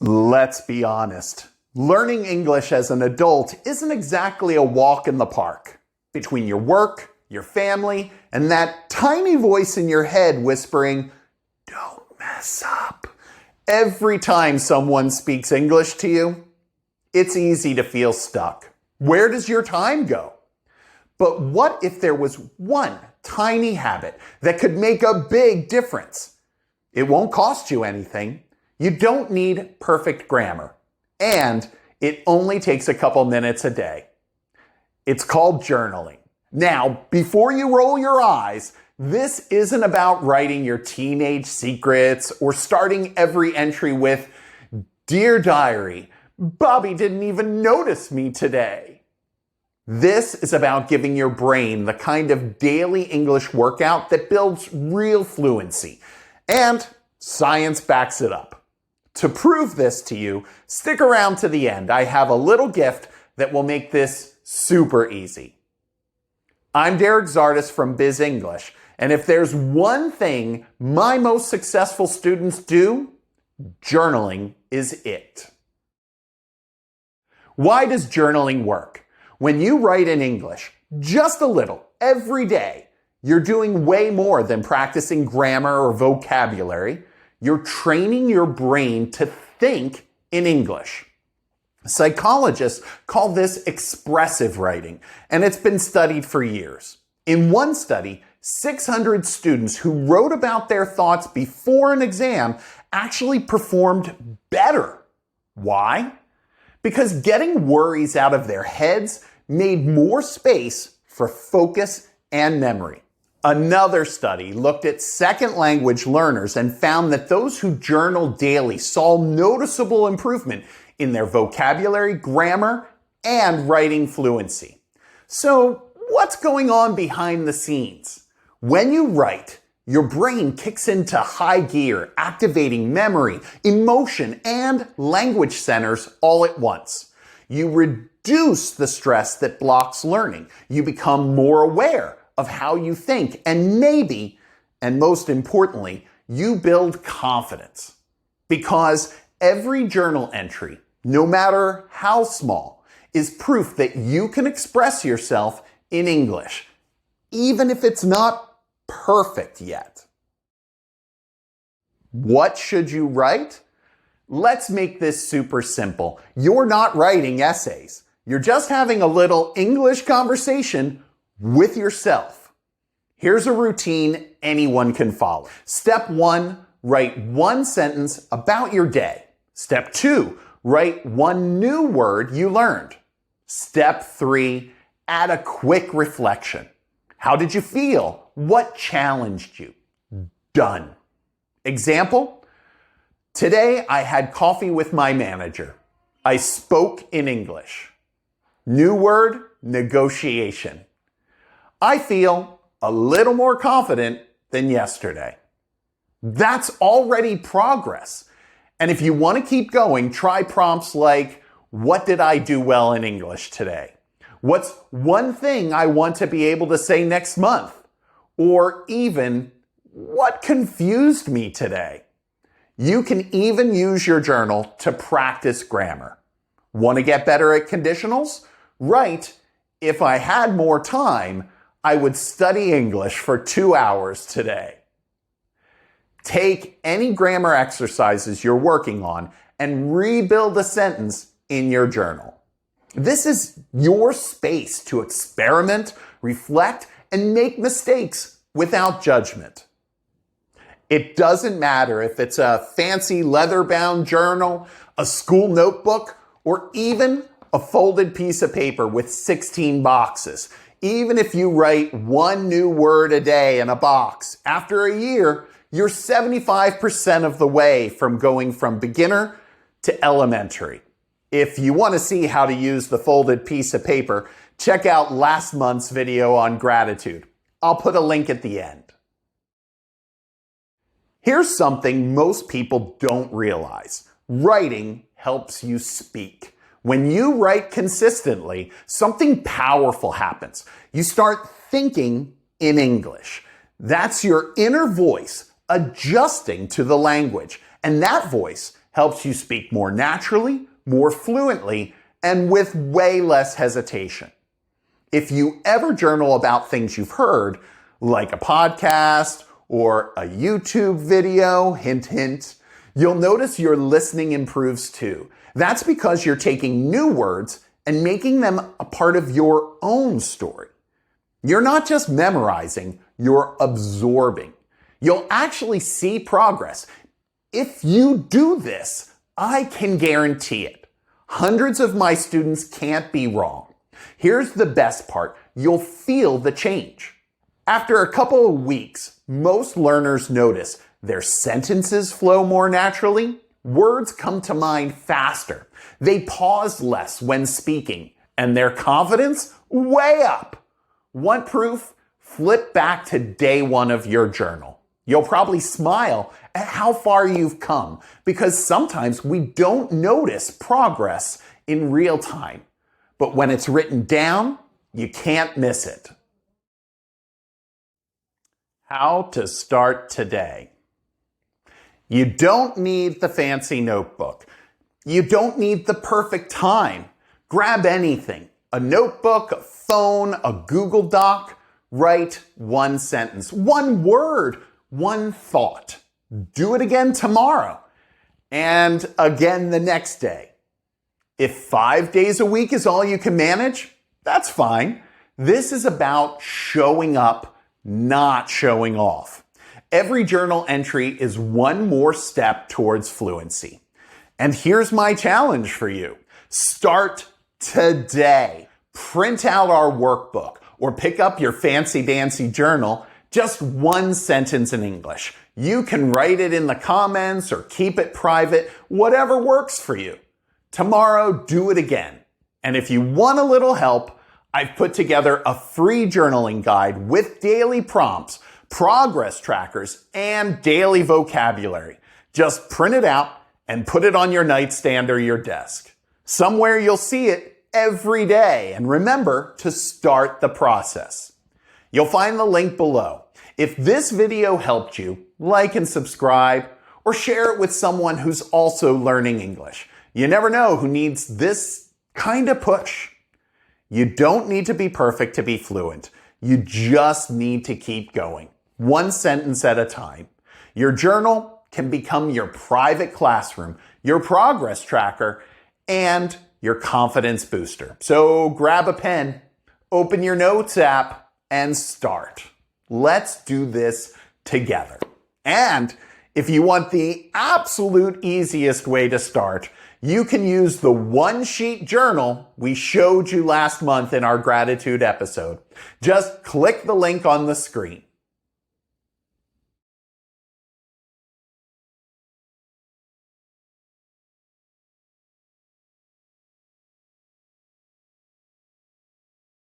Let's be honest. Learning English as an adult isn't exactly a walk in the park. Between your work, your family, and that tiny voice in your head whispering, "Don't mess up," every time someone speaks English to you, it's easy to feel stuck. Where does your time go? But what if there was one tiny habit that could make a big difference? It won't cost you anything. You don't need perfect grammar. And it only takes a couple minutes a day. It's called journaling. Now, before you roll your eyes, this isn't about writing your teenage secrets or starting every entry with, "Dear Diary, Bobby didn't even notice me today." This is about giving your brain the kind of daily English workout that builds real fluency. And science backs it up. To prove this to you, stick around to the end. I have a little gift that will make this super easy. I'm Zardus from Bizz English, and if there's one thing my most successful students do, journaling is it. Why does journaling work? When you write in English, just a little, every day, you're doing way more than practicing grammar or vocabulary. You're training your brain to think in English. Psychologists call this expressive writing, and it's been studied for years. In one study, 600 students who wrote about their thoughts before an exam actually performed better. Why? Because getting worries out of their heads made more space for focus and memory. Another study looked at second language learners and found that those who journaled daily saw noticeable improvement in their vocabulary, grammar, and writing fluency. So, what's going on behind the scenes? When you write, your brain kicks into high gear, activating memory, emotion, and language centers all at once. You reduce the stress that blocks learning. You become more aware of how you think, and maybe, and most importantly, you build confidence. Because every journal entry, no matter how small, is proof that you can express yourself in English, even if it's not perfect yet. What should you write? Let's make this super simple. You're not writing essays. You're just having a little English conversation with yourself. Here's a routine anyone can follow. Step 1, write one sentence about your day. Step 2, write one new word you learned. Step 3, add a quick reflection. How did you feel? What challenged you? Done. Example? Today I had coffee with my manager. I spoke in English. New word, negotiation. I feel a little more confident than yesterday. That's already progress. And if you want to keep going, try prompts like, what did I do well in English today? What's one thing I want to be able to say next month? Or even, what confused me today? You can even use your journal to practice grammar. Want to get better at conditionals? Write, if I had more time, I would study English for 2 hours today. Take any grammar exercises you're working on and rebuild a sentence in your journal. This is your space to experiment, reflect, and make mistakes without judgment. It doesn't matter if it's a fancy leather-bound journal, a school notebook, or even a folded piece of paper with 16 boxes. Even if you write one new word a day in a box, after a year, you're 75% of the way from going from beginner to elementary. If you want to see how to use the folded piece of paper, check out last month's video on gratitude. I'll put a link at the end. Here's something most people don't realize. Writing helps you speak. When you write consistently, something powerful happens. You start thinking in English. That's your inner voice adjusting to the language. And that voice helps you speak more naturally, more fluently, and with way less hesitation. If you ever journal about things you've heard, like a podcast or a YouTube video, hint, hint, you'll notice your listening improves too. That's because you're taking new words and making them a part of your own story. You're not just memorizing, you're absorbing. You'll actually see progress. If you do this, I can guarantee it. Hundreds of my students can't be wrong. Here's the best part. You'll feel the change. After a couple of weeks, most learners notice their sentences flow more naturally, words come to mind faster, they pause less when speaking, and their confidence way up. Want proof? Flip back to day 1 of your journal. You'll probably smile at how far you've come because sometimes we don't notice progress in real time. But when it's written down, you can't miss it. How to start today. You don't need the fancy notebook. You don't need the perfect time. Grab anything. A notebook, a phone, a Google Doc. Write one sentence, one word, one thought. Do it again tomorrow and again the next day. If 5 days a week is all you can manage, that's fine. This is about showing up, not showing off. Every journal entry is one more step towards fluency. And here's my challenge for you. Start today. Print out our workbook or pick up your fancy dancy journal, just one sentence in English. You can write it in the comments or keep it private, whatever works for you. Tomorrow, do it again. And if you want a little help, I've put together a free journaling guide with daily prompts, progress trackers, and daily vocabulary. Just print it out and put it on your nightstand or your desk. Somewhere you'll see it every day. And remember to start the process. You'll find the link below. If this video helped you, like and subscribe, or share it with someone who's also learning English. You never know who needs this kind of push. You don't need to be perfect to be fluent. You just need to keep going, one sentence at a time. Your journal can become your private classroom, your progress tracker, and your confidence booster. So grab a pen, open your notes app, and start. Let's do this together. And if you want the absolute easiest way to start, you can use the one-sheet journal we showed you last month in our gratitude episode. Just click the link on the screen.